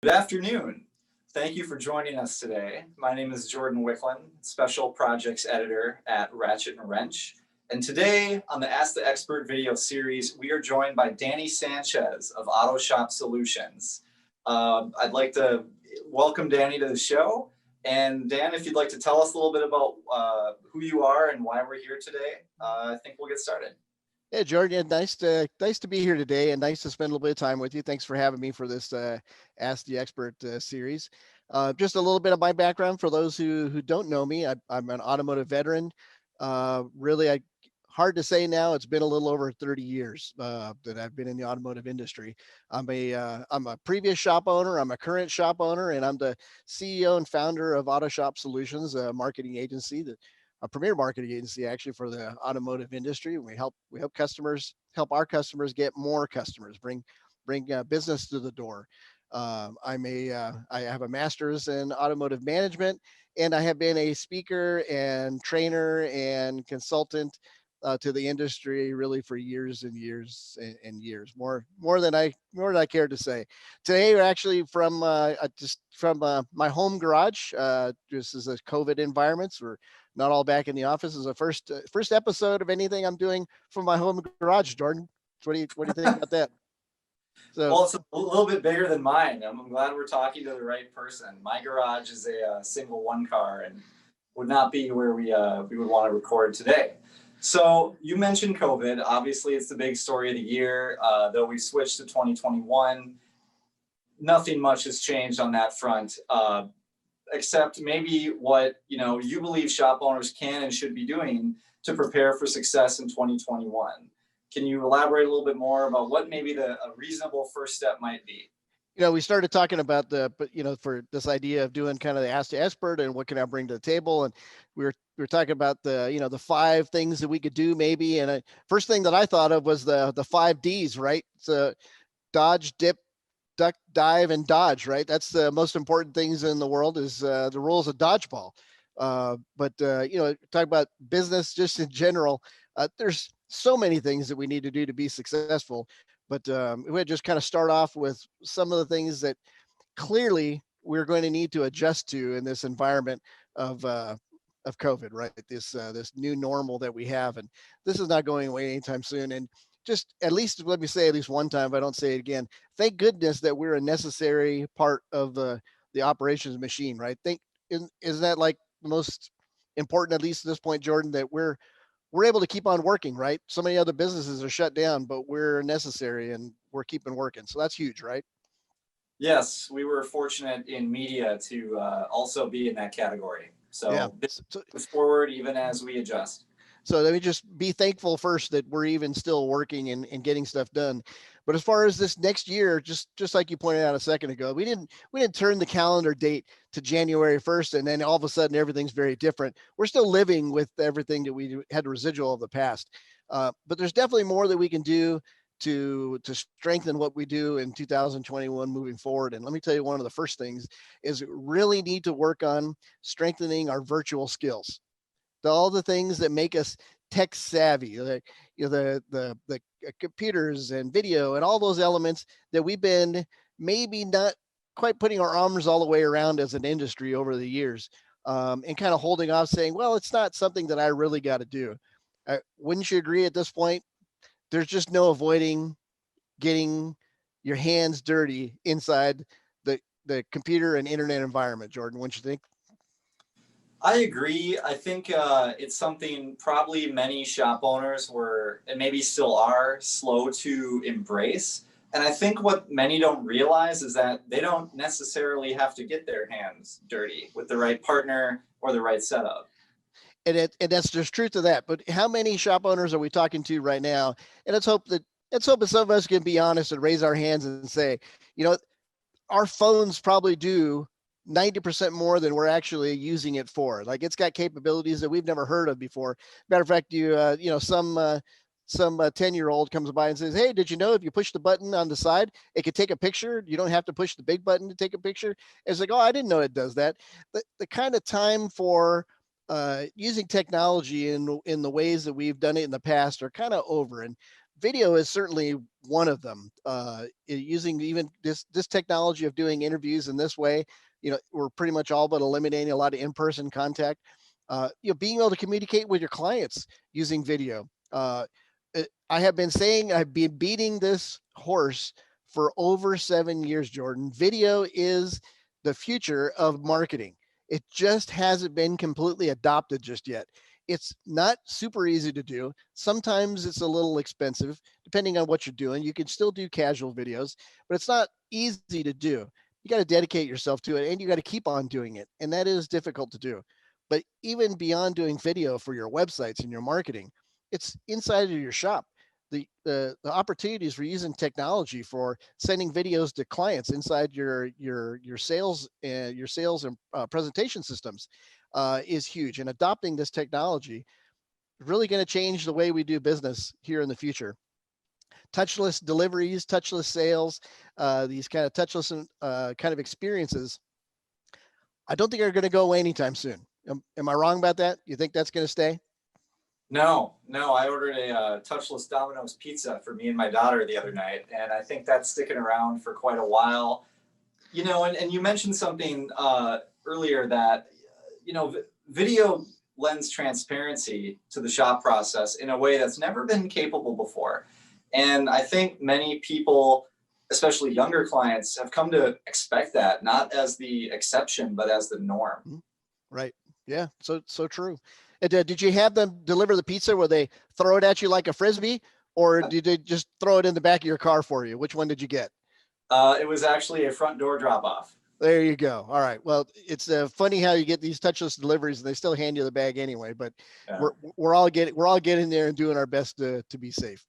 Good afternoon. Thank you for joining us today. My name is Jordan Wicklund, Special Projects Editor at Ratchet and Wrench. And today on the Ask the Expert video series, we are joined by Danny Sanchez of Autoshop Solutions. I'd like to welcome Danny to the show. And Dan, if you'd like to tell us a little bit about who you are and why we're here today, I think we'll get started. Yeah, Jordan, nice to be here today, and nice to spend a little bit of time with you. Thanks for having me for this Ask the Expert series. Just a little bit of my background for those who don't know me. I'm an automotive veteran. Hard to say now. It's been a little over 30 years that I've been in the automotive industry. I'm a previous shop owner. I'm a current shop owner, and I'm the CEO and founder of Autoshop Solutions, a marketing agency a premier marketing agency actually for the automotive industry. We help our customers get more customers, bring business to the door. I have a master's in automotive management, and I have been a speaker and trainer and consultant to the industry really for years and years and years, more than I care to say. Today we're actually from my home garage. This is a COVID environment, so we're not all back in the office. Is the first episode of anything I'm doing from my home garage. Jordan, what do you think about that? Well, it's a little bit bigger than mine. I'm glad we're talking to the right person. My garage is a single one car and would not be where we would want to record today. So you mentioned COVID. Obviously, it's the big story of the year. Though we switched to 2021, nothing much has changed on that front, except maybe what you believe shop owners can and should be doing to prepare for success in 2021. Can you elaborate a little bit more about what maybe a reasonable first step might be? We started talking about for this idea of doing kind of the Ask the Expert and what can I bring to the table, and we were talking about the 5 things that we could do maybe. And first thing that I thought of was the 5 Ds, right? So dodge, dip, duck, dive, and dodge, right? That's the most important things in the world is the rules of dodgeball. But talk about business just in general. There's so many things that we need to do to be successful. But we just kind of start off with some of the things that clearly we're going to need to adjust to in this environment of COVID, right? This new normal that we have, and this is not going away anytime soon. And just let me say at least one time, if I don't say it again, thank goodness that we're a necessary part of the operations machine, right? Isn't that like the most important, at least at this point, Jordan, that we're able to keep on working, right? So many other businesses are shut down, but we're necessary and we're keeping working. So that's huge, right? Yes, we were fortunate in media to also be in that category. So yeah. Move forward even as we adjust. So let me just be thankful first that we're even still working and getting stuff done. But as far as this next year, just like you pointed out a second ago, we didn't turn the calendar date to January 1st, and then all of a sudden everything's very different. We're still living with everything that we had residual of the past. But there's definitely more that we can do to strengthen what we do in 2021 moving forward. And let me tell you, one of the first things is really need to work on strengthening our virtual skills. All the things that make us tech savvy, like the computers and video and all those elements that we've been maybe not quite putting our arms all the way around as an industry over the years, and kind of holding off, saying, well, it's not something that I really got to do. Wouldn't you agree at this point? There's just no avoiding getting your hands dirty inside the computer and internet environment, Jordan. Wouldn't you think? I agree. I think it's something probably many shop owners were, and maybe still are, slow to embrace. And I think what many don't realize is that they don't necessarily have to get their hands dirty with the right partner or the right setup. And that's there's truth to that. But how many shop owners are we talking to right now? And let's hope that some of us can be honest and raise our hands and say, our phones probably do 90% more than we're actually using it for. Like, it's got capabilities that we've never heard of before. Matter of fact, some 10-year-old comes by and says, hey, did you know if you push the button on the side, it could take a picture? You don't have to push the big button to take a picture. It's like, oh, I didn't know it does that. The kind of time for using technology in the ways that we've done it in the past are kind of over. And video is certainly one of them. Using even this technology of doing interviews in this way, we're pretty much all but eliminating a lot of in-person contact. Being able to communicate with your clients using video. I have been saying, I've been beating this horse for over 7 years, Jordan. Video is the future of marketing. It just hasn't been completely adopted just yet. It's not super easy to do. Sometimes it's a little expensive, depending on what you're doing. You can still do casual videos, but it's not easy to do. You got to dedicate yourself to it, and you got to keep on doing it. And that is difficult to do. But even beyond doing video for your websites and your marketing, it's inside of your shop. The opportunities for using technology for sending videos to clients inside your sales and presentation systems is huge. And adopting this technology is really going to change the way we do business here in the future. Touchless deliveries, touchless sales, these kind of touchless kind of experiences, I don't think are going to go away anytime soon. Am I wrong about that? You think that's going to stay? No. I ordered a touchless Domino's pizza for me and my daughter the other night, and I think that's sticking around for quite a while. And you mentioned something earlier that, video lends transparency to the shop process in a way that's never been capable before. And I think many people, especially younger clients, have come to expect that, not as the exception, but as the norm. Right. Yeah. So true. And, did you have them deliver the pizza where they throw it at you like a Frisbee, or did they just throw it in the back of your car for you? Which one did you get? It was actually a front door drop off. There you go. All right. Well, it's funny how you get these touchless deliveries and they still hand you the bag anyway, but yeah. we're all getting there and doing our best to be safe.